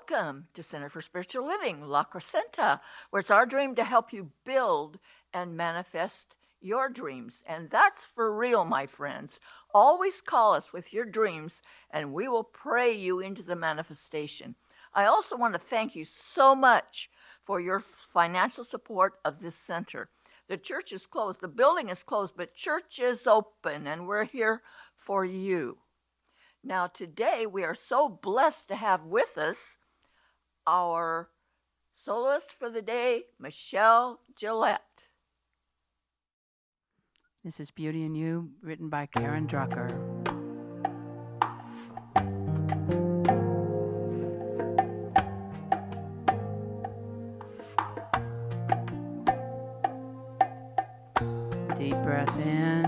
Welcome to Center for Spiritual Living, La Crescenta, where it's our dream to help you build and manifest your dreams. And that's for real, my friends. Always call us with your dreams, and we will pray you into the manifestation. I also want to thank you so much for your financial support of this center. The church is closed, the building is closed, but church is open, and we're here for you. Now, today we are so blessed to have with us our soloist for the day, Michelle Gillette. This is Beauty in You, written by Karen Drucker. Deep breath in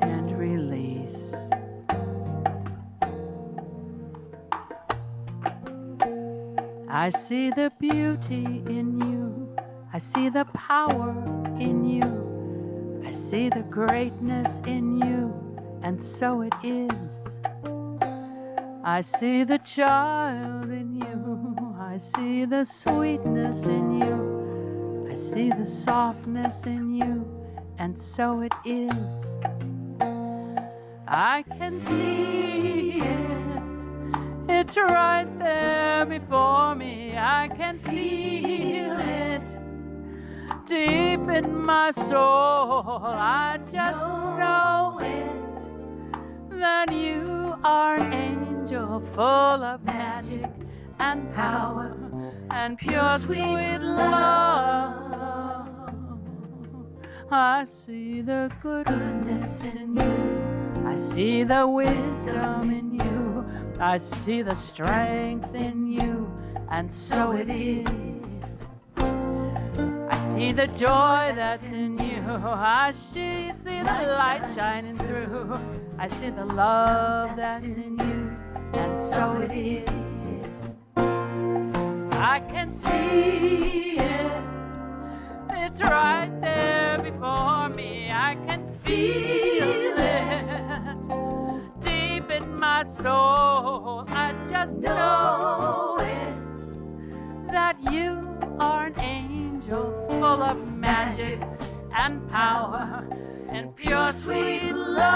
and release. I see the beauty in you. I see the power in you. I see the greatness in you, and so it is. I see the child in you. I see the sweetness in you. I see the softness in you, and so it is. I can see it. It's right there before me. I can feel it deep in my soul. I just know it, that you are an angel full of magic and power and pure sweet love. I see the goodness in you. I see the wisdom in you. I see the strength in you, and so it is. I see the joy that's in you. I see the light shining through. I see the love that's in you, and so it is. I can see it. It's right there before me. I can feel it deep in my soul. I just know it, that you are an angel full of magic and power and pure sweet love.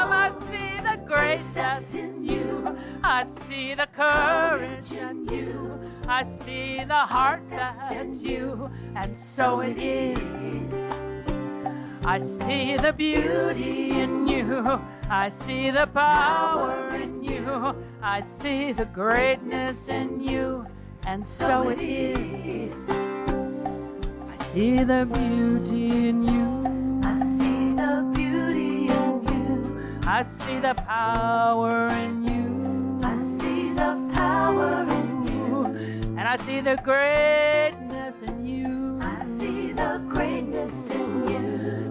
I see the grace that's in you. I see the courage in you. I see the heart that's you, and so it is. I see the beauty in you. I see the power in you. I see the greatness in you, and so it is. I see the beauty in you. I see the beauty in you. I see the power in you. I see the power in you. And I see the greatness in you. I see the greatness in you.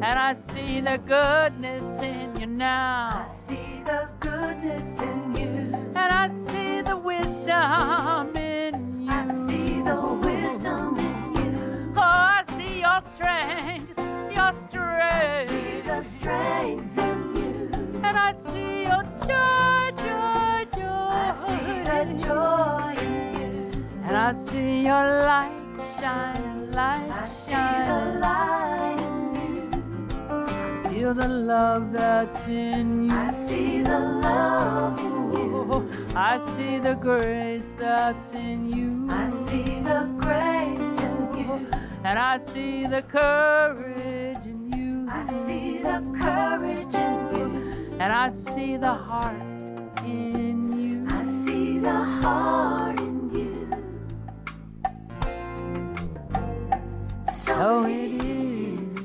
And I see the goodness in you now. I see the goodness in you. And I see the wisdom in you. I see the wisdom in you. Oh, I see your strength, your I see strength. the strength in you. And I see your joy, joy, joy. I see the joy in you. And I see your light shining, light I see the shining. light in you. Feel the love that's in you. I see the love in you. I see the grace that's in you. I see the grace in you. And I see the courage in you. I see the courage in you. And I see the heart in you. I see the heart in you. So it is.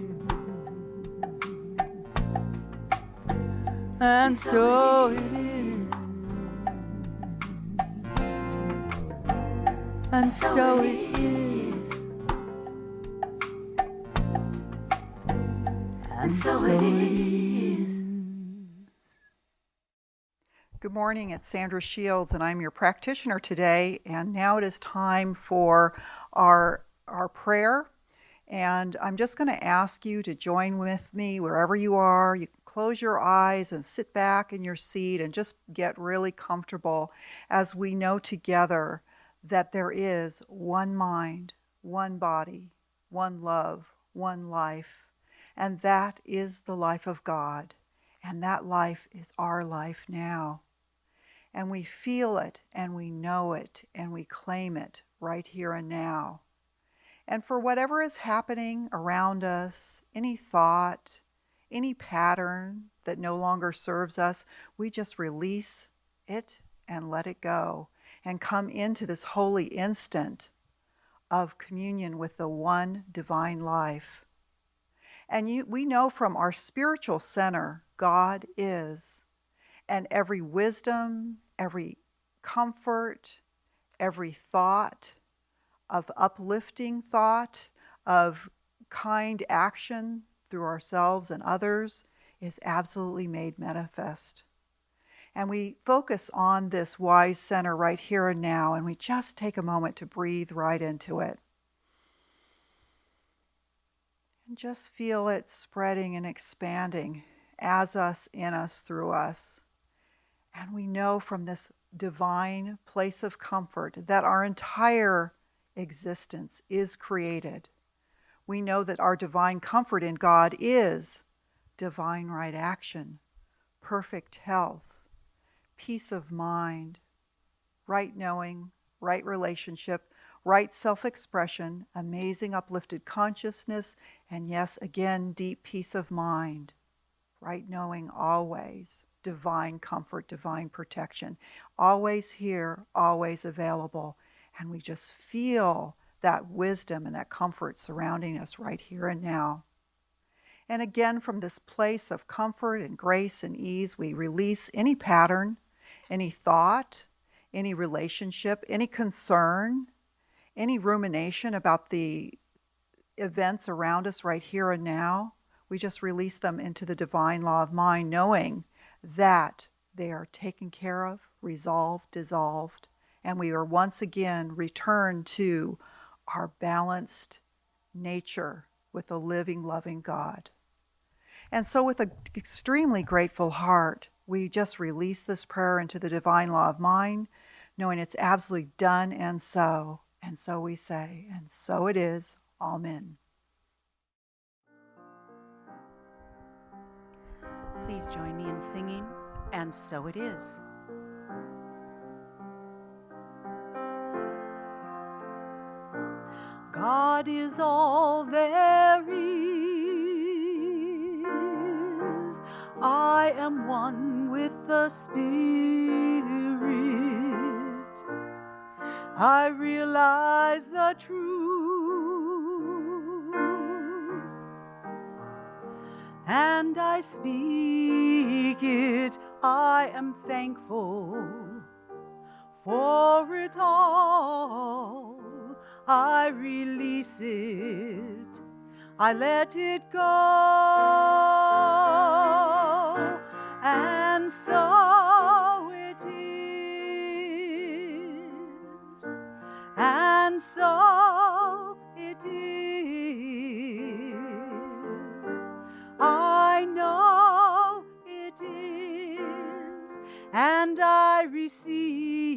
And so it is. And so it is. And so it is. Good morning, it's Sandra Shields, and I'm your practitioner today. And now it is time for our prayer. And I'm just going to ask you to join with me wherever you are. You can close your eyes and sit back in your seat and just get really comfortable as we know together that there is one mind, one body, one love, one life, and that is the life of God, and that life is our life now. And we feel it, and we know it, and we claim it right here and now. And for whatever is happening around us, any thought, any pattern that no longer serves us, we just release it and let it go and come into this holy instant of communion with the one divine life. And we know from our spiritual center, God is. And every wisdom, every comfort, every thought of uplifting thought, of kind action through ourselves and others is absolutely made manifest. And we focus on this wise center right here and now, and we just take a moment to breathe right into it. And just feel it spreading and expanding as us, in us, through us. And we know from this divine place of comfort that our entire existence is created. We know that our divine comfort in God is divine right action, perfect health, peace of mind, right knowing, right relationship, right self-expression, amazing uplifted consciousness, and yes, again, deep peace of mind, right knowing always, divine comfort, divine protection, always here, always available. And we just feel that wisdom and that comfort surrounding us right here and now. And again, from this place of comfort and grace and ease, we release any pattern, any thought, any relationship, any concern, any rumination about the events around us right here and now. We just release them into the divine law of mind, knowing that they are taken care of, resolved, dissolved, and we are once again returned to our balanced nature with a living, loving God. And so with an extremely grateful heart, we just release this prayer into the divine law of mind, knowing it's absolutely done and so. And so we say, and so it is. Amen. Please join me in singing, and so it is. God is all there is. I am one with the Spirit. I realize the truth, and I speak it. I am thankful for it all. I release it, I let it go, and so it is, and so it is. I know it is, and I receive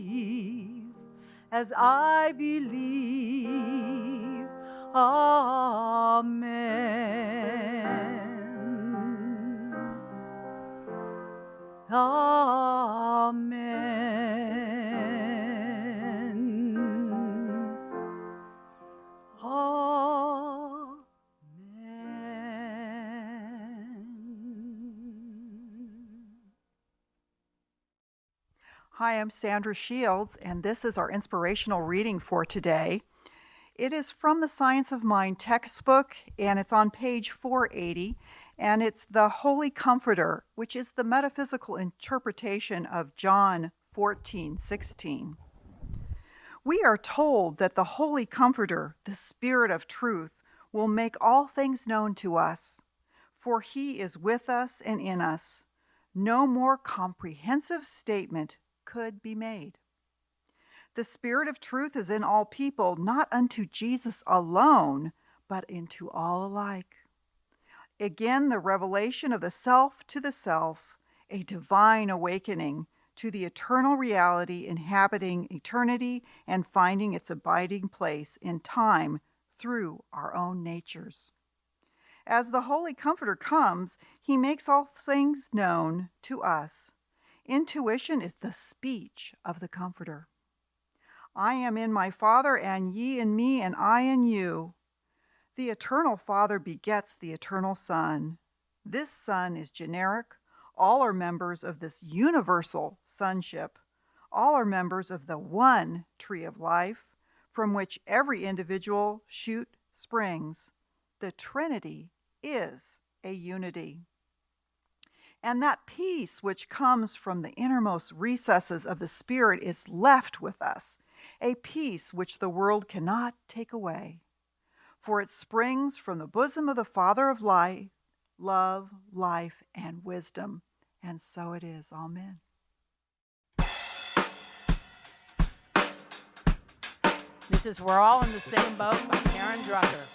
as I believe. Amen. Amen. Hi, I'm Sandra Shields, and this is our inspirational reading for today. It is from the Science of Mind textbook, and it's on page 480, and it's the Holy Comforter, which is the metaphysical interpretation of John 14:16. We are told that the Holy Comforter, the Spirit of Truth, will make all things known to us, for he is with us and in us. No more comprehensive statement could be made. The Spirit of truth is in all people, not unto Jesus alone, but into all alike. Again, the revelation of the self to the self, a divine awakening to the eternal reality inhabiting eternity and finding its abiding place in time through our own natures. As the Holy Comforter comes, he makes all things known to us. Intuition is the speech of the Comforter. I am in my Father, and ye in me, and I in you. The eternal Father begets the eternal Son. This Son is generic. All are members of this universal sonship. All are members of the one tree of life, from which every individual shoot springs. The Trinity is a unity. And that peace which comes from the innermost recesses of the Spirit is left with us, a peace which the world cannot take away. For it springs from the bosom of the Father of light, love, life, and wisdom. And so it is. Amen. This is We're All in the Same Boat by Karen Drucker.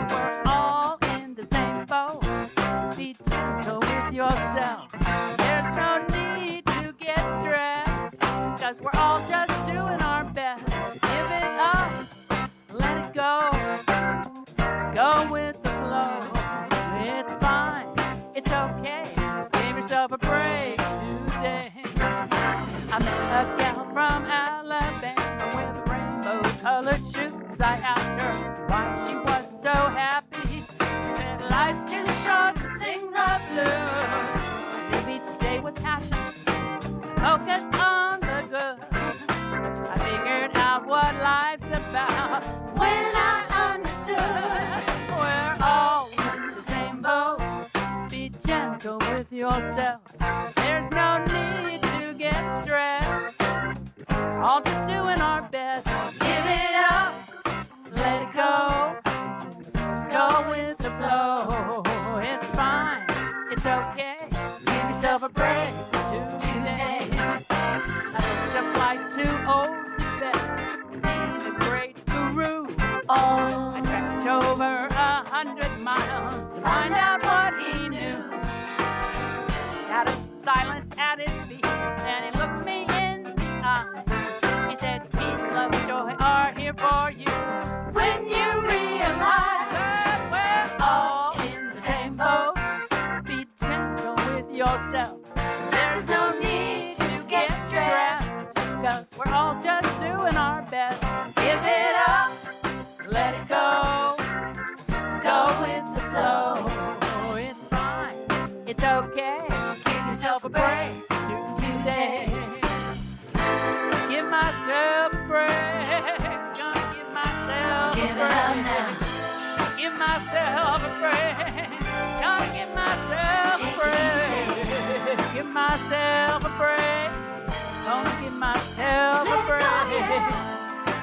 We're all in the same boat. Be gentle with yourself. There's no need to get stressed, 'cause we're all just doing our best. Give it up, let it go. Go with the flow. It's fine, it's okay. Give yourself a break today. I met a gal from Alabama with rainbow-colored shoes. I asked her why she was so happy. She said, life's too short to sing the blues. Live each day with passion, focus on the good. I figured out what life's about when I understood. We're all in the same boat. Be gentle with yourself. There's no need to get stressed. All just doing our best. Give it up, let it go. Go with the flow. It's fine, it's okay. Give yourself a break today. I took a flight to old Tibet to see the great guru. I trekked over 100 miles to find out what he knew. Out of silence at his feet, and he looked me in the eye. He said, peace, love, joy are here for you. When you realize that we're all in the same boat, be gentle with yourself. There's no need to get stressed, 'cause we're all just doing our best. Give it up, let it go. Go with the flow. It's fine, it's okay. Give yourself a break today. Give myself a break. Gonna give myself a break. Give it up now. Give myself a break. Gonna give myself a break. Give myself a break. Gonna give myself a break.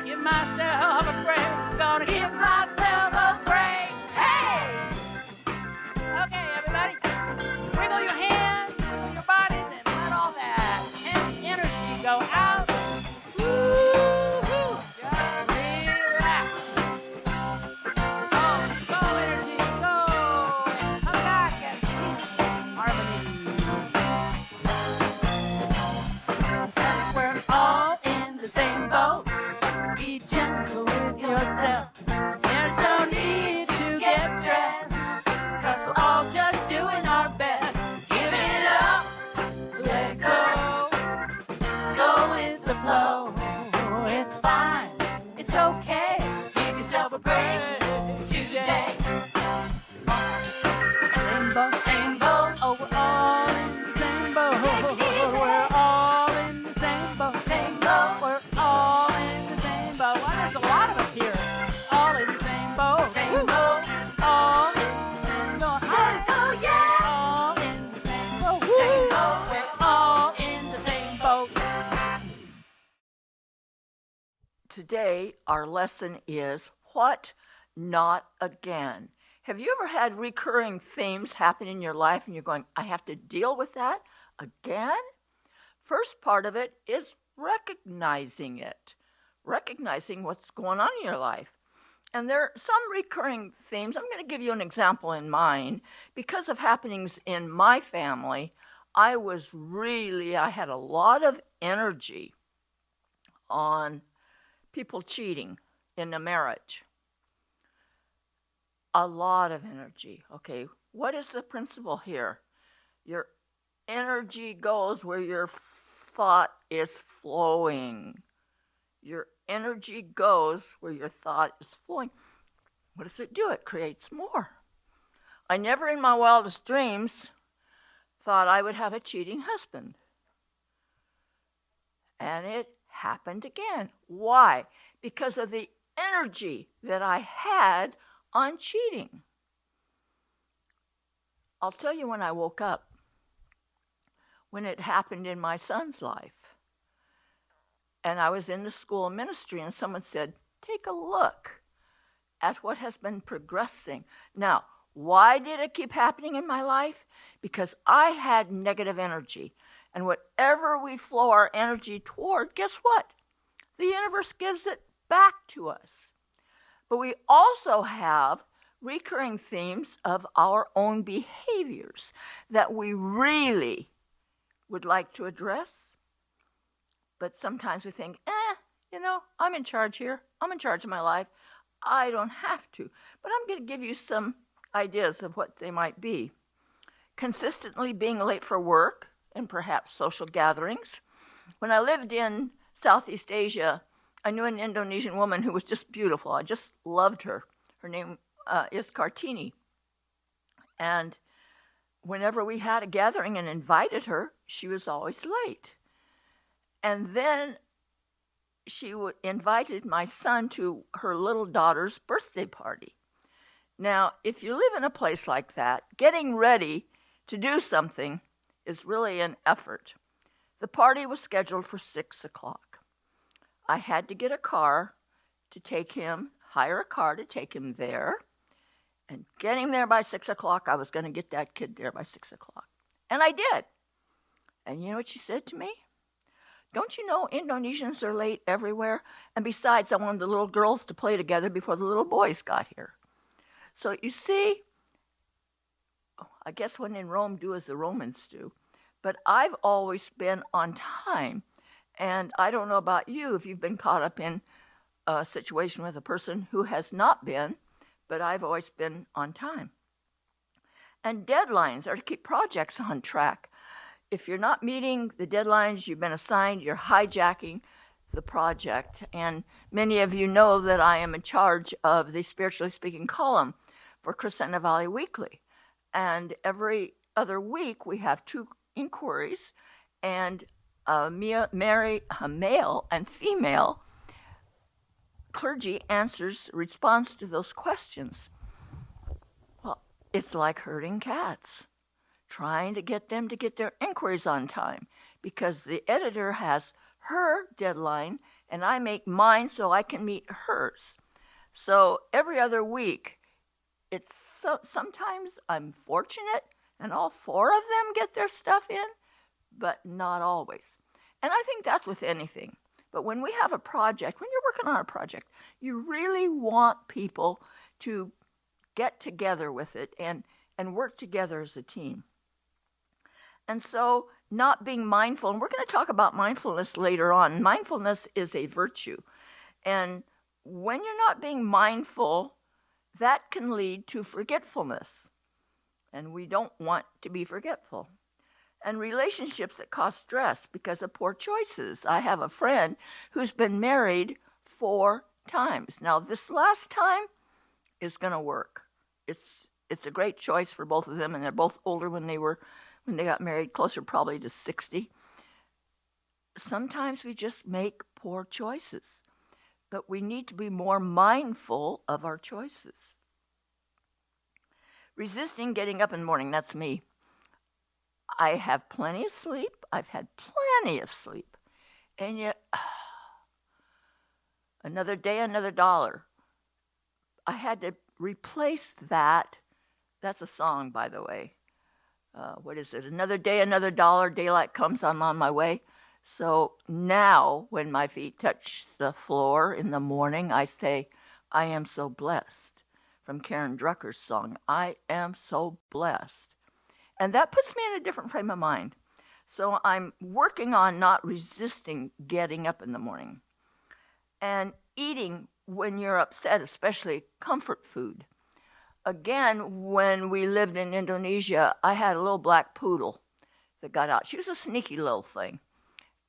Give myself a break. Gonna give myself a break. Hey! Okay, everybody. Wiggle your hands, wiggle your bodies, and let all that energy go out. Woo-hoo! Just relax. Go, energy, go. And come back at peace and harmony. We're all in the same boat. Be gentle with yourself. There's no need to get stressed, 'cause we're all just doing our best. Give it up, let it go. Go with the flow. It's fine, it's okay. Give yourself a break today. Same boat, same boat. Oh, we're all in the same boat. We're all in the same boat. Same boat. We're all in the same boat. Well, there's a lot of us here. All in the same boat. Same boat. All in the same boat. Oh, yeah. All in the same boat. Same boat. We're all in the same boat. Today, our lesson is what not again. Have you ever had recurring themes happen in your life and you're going, I have to deal with that again? First part of it is recognizing it, recognizing what's going on in your life. And there are some recurring themes. I'm going to give you an example in mine. Because of happenings in my family, I had a lot of energy on people cheating in a marriage. A lot of energy. Okay, what is the principle here? Your energy goes where your thought is flowing. Your energy goes where your thought is flowing. What does it do? It creates more. I never in my wildest dreams thought I would have a cheating husband. And it happened again. Why? Because of the energy that I had on cheating. I'll tell you when I woke up, when it happened in my son's life. And I was in the school of ministry, and someone said, take a look at what has been progressing. Now, why did it keep happening in my life? Because I had negative energy. And whatever we flow our energy toward, guess what? The universe gives it back to us. But we also have recurring themes of our own behaviors that we really would like to address. But sometimes we think, I'm in charge here. I'm in charge of my life. I don't have to. But I'm going to give you some ideas of what they might be. Consistently being late for work and perhaps social gatherings. When I lived in Southeast Asia, I knew an Indonesian woman who was just beautiful. I just loved her. Her name is Kartini. And whenever we had a gathering and invited her, she was always late. And then she invited my son to her little daughter's birthday party. Now, if you live in a place like that, getting ready to do something is really an effort. The party was scheduled for 6 o'clock. I had to get a car to take him, hire a car to take him there. And getting there by 6 o'clock, I was going to get that kid there by 6 o'clock. And I did. And you know what she said to me? Don't you know Indonesians are late everywhere? And besides, I wanted the little girls to play together before the little boys got here. So you see, I guess when in Rome, do as the Romans do. But I've always been on time. And I don't know about you if you've been caught up in a situation with a person who has not been, but I've always been on time. And deadlines are to keep projects on track. If you're not meeting the deadlines you've been assigned, you're hijacking the project. And many of you know that I am in charge of the Spiritually Speaking column for Crescenta Valley Weekly. And every other week we have 2 inquiries, and a male and female clergy responds to those questions. Well, it's like herding cats, trying to get them to get their inquiries on time, because the editor has her deadline and I make mine so I can meet hers. So every other week, sometimes I'm fortunate and all 4 of them get their stuff in, but not always. And I think that's with anything. But when we have a project, when you're working on a project, you really want people to get together with it and work together as a team. And so not being mindful, and we're going to talk about mindfulness later on. Mindfulness is a virtue. And when you're not being mindful, that can lead to forgetfulness. And we don't want to be forgetful. And relationships that cause stress because of poor choices. I have a friend who's been married 4 times. Now, this last time is going to work. It's a great choice for both of them, and they're both older when they got married, closer probably to 60. Sometimes we just make poor choices, but we need to be more mindful of our choices. Resisting getting up in the morning, that's me. I have plenty of sleep. I've had plenty of sleep. And yet, another day, another dollar. I had to replace that. That's a song, by the way. what is it? Another day, another dollar. Daylight comes, I'm on my way. So now, when my feet touch the floor in the morning, I say, I am so blessed. From Karen Drucker's song, I am so blessed. And that puts me in a different frame of mind. So I'm working on not resisting getting up in the morning and eating when you're upset, especially comfort food. Again, when we lived in Indonesia, I had a little black poodle that got out. She was a sneaky little thing.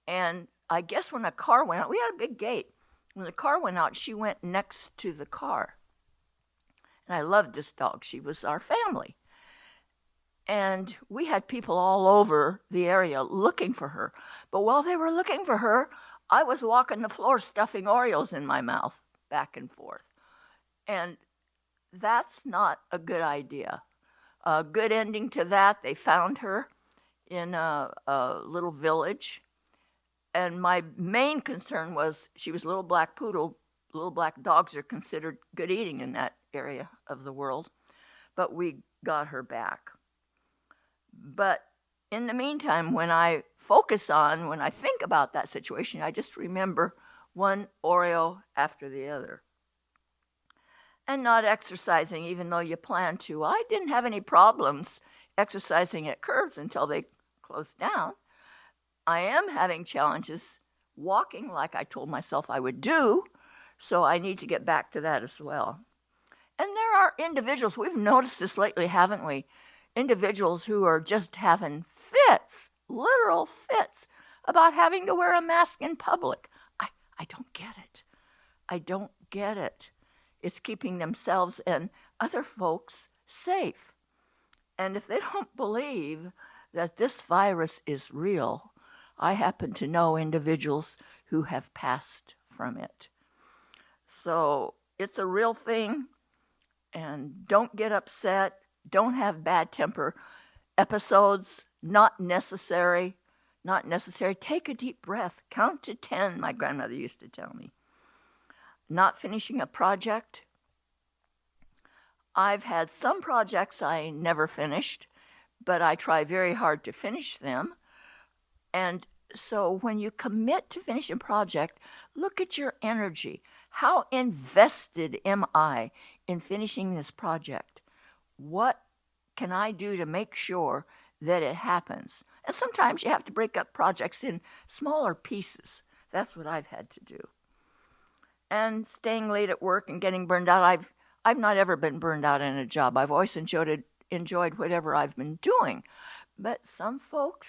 And I guess when a car went out, we had a big gate. When the car went out, she went next to the car. And I loved this dog. She was our family. And we had people all over the area looking for her. But while they were looking for her, I was walking the floor stuffing Oreos in my mouth back and forth. And that's not a good idea. A good ending to that, they found her in a little village. And my main concern was she was a little black poodle. Little black dogs are considered good eating in that area of the world. But we got her back. But in the meantime, when I think about that situation, I just remember one Oreo after the other. And not exercising, even though you plan to. I didn't have any problems exercising at Curves until they closed down. I am having challenges walking like I told myself I would do, so I need to get back to that as well. And there are individuals, we've noticed this lately, haven't we? Individuals who are just having fits, literal fits, about having to wear a mask in public. I don't get it. I don't get it. It's keeping themselves and other folks safe. And if they don't believe that this virus is real, I happen to know individuals who have passed from it. So it's a real thing, and don't get upset. Don't have bad temper episodes. Not necessary. Not necessary. Take a deep breath. Count to 10, my grandmother used to tell me. Not finishing a project. I've had some projects I never finished, but I try very hard to finish them. And so when you commit to finish a project, look at your energy. How invested am I in finishing this project? What can I do to make sure that it happens? And sometimes you have to break up projects in smaller pieces. That's what I've had to do. And staying late at work and getting burned out. I've not ever been burned out in a job. I've always enjoyed whatever I've been doing. But some folks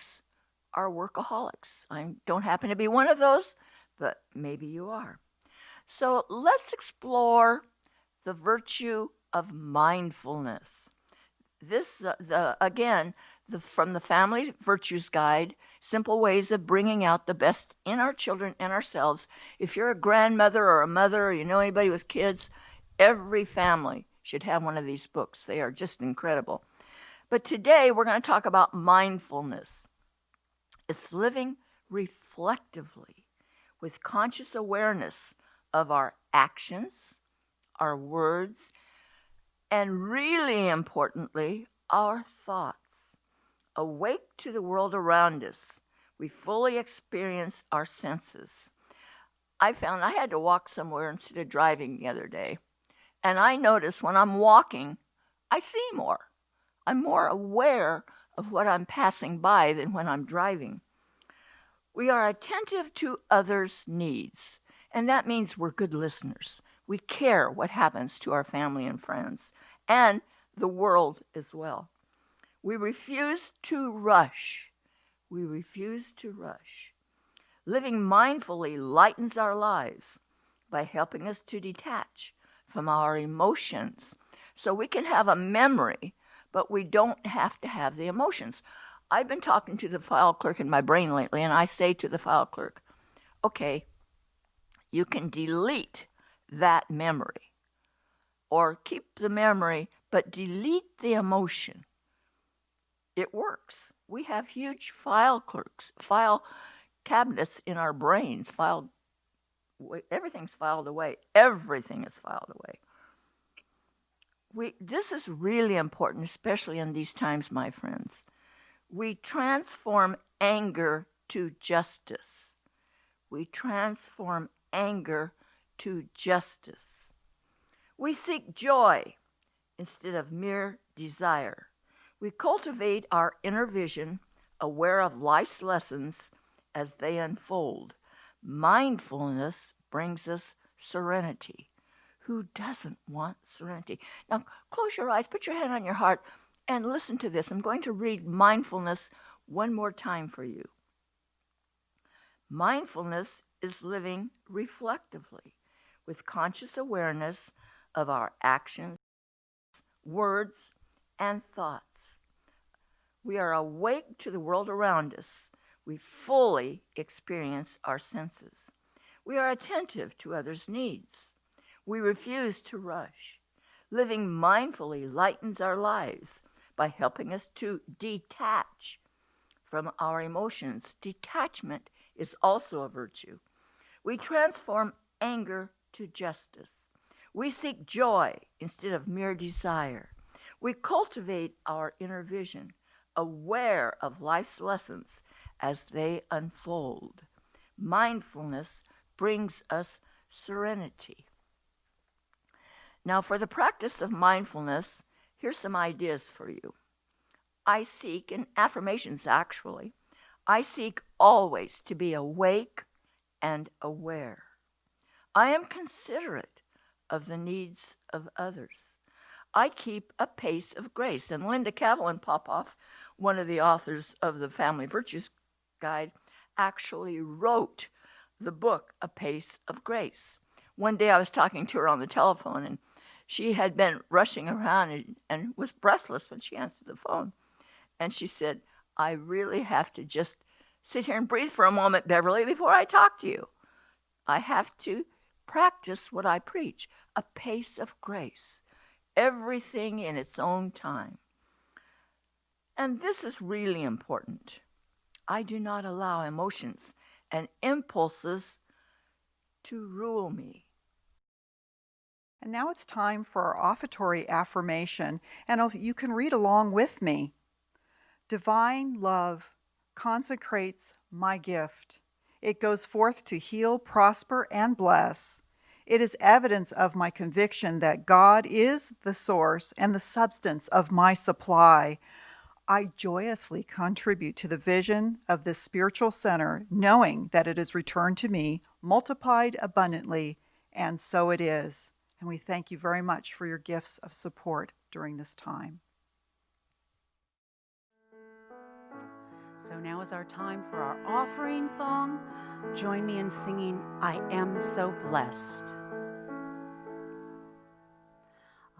are workaholics. I don't happen to be one of those, but maybe you are. So let's explore the virtue of mindfulness. This, from the Family Virtues Guide, simple ways of bringing out the best in our children and ourselves. If you're a grandmother or a mother, or you know anybody with kids, every family should have one of these books. They are just incredible. But today we're going to talk about mindfulness. It's living reflectively with conscious awareness of our actions, our words, and really importantly, our thoughts. Awake to the world around us, we fully experience our senses. I found I had to walk somewhere instead of driving the other day. And I notice when I'm walking, I see more. I'm more aware of what I'm passing by than when I'm driving. We are attentive to others' needs, and that means we're good listeners. We care what happens to our family and friends, and the world as well. We refuse to rush. We refuse to rush. Living mindfully lightens our lives by helping us to detach from our emotions. So we can have a memory, but we don't have to have the emotions. I've been talking to the file clerk in my brain lately, and I say to the file clerk, okay, you can delete that memory or keep the memory, but delete the emotion. It works. We have huge file cabinets in our brains, everything's filed away. Everything is filed away. This is really important, especially in these times, my friends. We transform anger to justice. We transform anger to justice. We seek joy instead of mere desire. We cultivate our inner vision, aware of life's lessons as they unfold. Mindfulness brings us serenity. Who doesn't want serenity? Now, close your eyes, put your hand on your heart, and listen to this. I'm going to read mindfulness one more time for you. Mindfulness is living reflectively with conscious awareness of our actions, words, and thoughts. We are awake to the world around us. We fully experience our senses. We are attentive to others' needs. We refuse to rush. Living mindfully lightens our lives by helping us to detach from our emotions. Detachment is also a virtue. We transform anger to justice. We seek joy instead of mere desire. We cultivate our inner vision, aware of life's lessons as they unfold. Mindfulness brings us serenity. Now, for the practice of mindfulness, here's some ideas for you. I seek, and affirmations actually, I seek always to be awake and aware. I am considerate of the needs of others. I keep a pace of grace. And Linda Kavelin Popoff, one of the authors of the Family Virtues Guide, actually wrote the book, A Pace of Grace. One day I was talking to her on the telephone, and she had been rushing around and was breathless when she answered the phone. And she said, I really have to just sit here and breathe for a moment, Beverly, before I talk to you. I have to practice what I preach, a pace of grace, everything in its own time. And this is really important. I do not allow emotions and impulses to rule me. And now it's time for our offertory affirmation, and you can read along with me. Divine love consecrates my gift. It goes forth to heal, prosper, and bless. It is evidence of my conviction that God is the source and the substance of my supply. I joyously contribute to the vision of this spiritual center, knowing that it is returned to me, multiplied abundantly, and so it is. And we thank you very much for your gifts of support during this time. So now is our time for our offering song. Join me in singing, I Am So Blessed.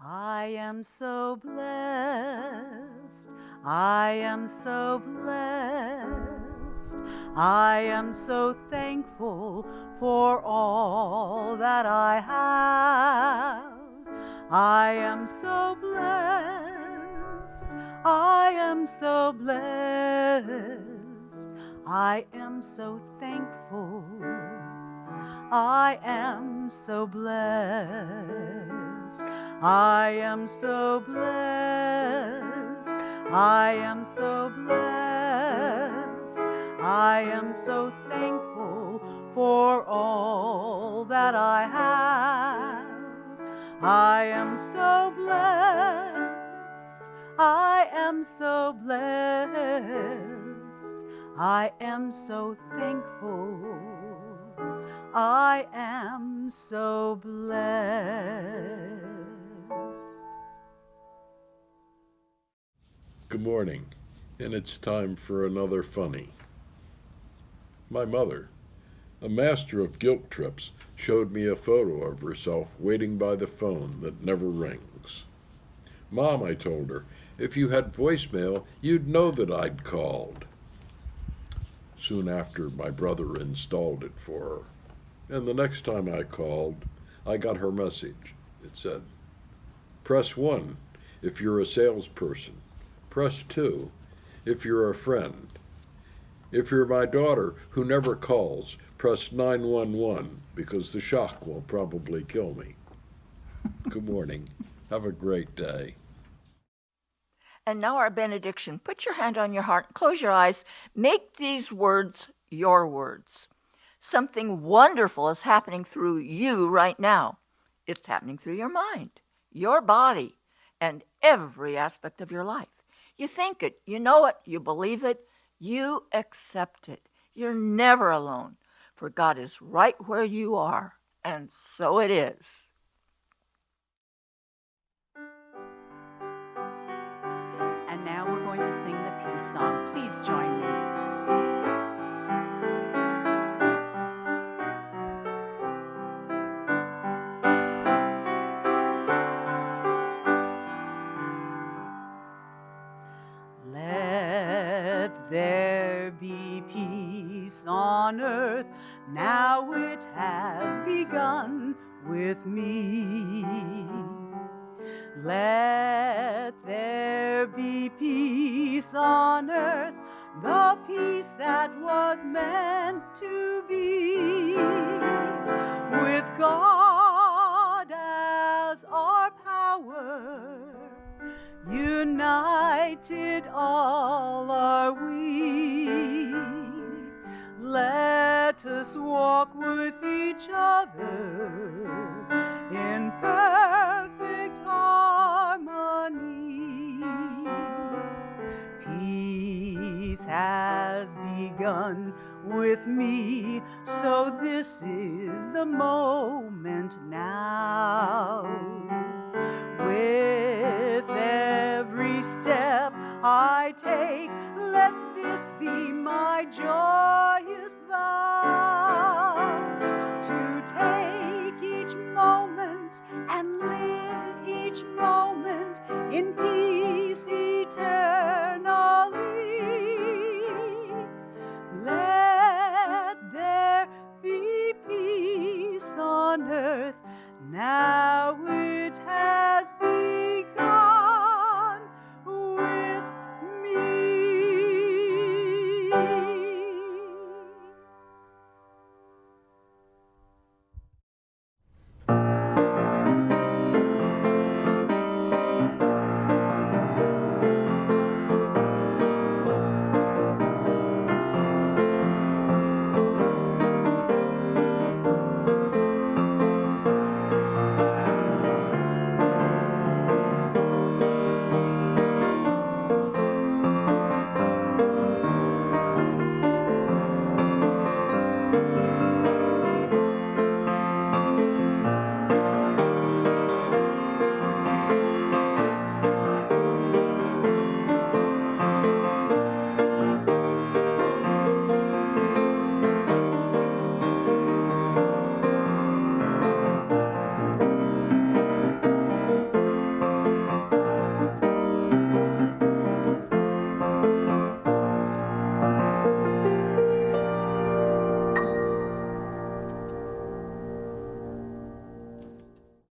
I am so blessed. I am so blessed. I am so thankful for all that I have. I am so blessed. I am so blessed. I am so thankful. I am so blessed. I am so blessed. I am so blessed. I am so thankful for all that I have. I am so blessed. I am so blessed. I am so thankful. I am so blessed. Good morning, and it's time for another funny. My mother, a master of guilt trips, showed me a photo of herself waiting by the phone that never rings. Mom, I told her, if you had voicemail, you'd know that I'd called. Soon after, my brother installed it for her. And the next time I called, I got her message. It said, press 1 if you're a salesperson. Press 2 if you're a friend. If you're my daughter who never calls, press 911 because the shock will probably kill me. Good morning. Have a great day. And now our benediction. Put your hand on your heart, close your eyes. Make these words your words. Something wonderful is happening through you right now. It's happening through your mind, your body, and every aspect of your life. You think it, you know it, you believe it, you accept it. You're never alone, for God is right where you are, and so it is. And now we're going to sing the peace song. Please join me. Let there be peace on earth, now it has begun with me. Let there be peace on earth, the peace that was meant to be. With God as our power, united all are we. Let us walk with each other in perfect harmony. Peace has begun with me, so this is the moment now. With every step I take, let this be my joyous vow, to take each moment and live each moment in peace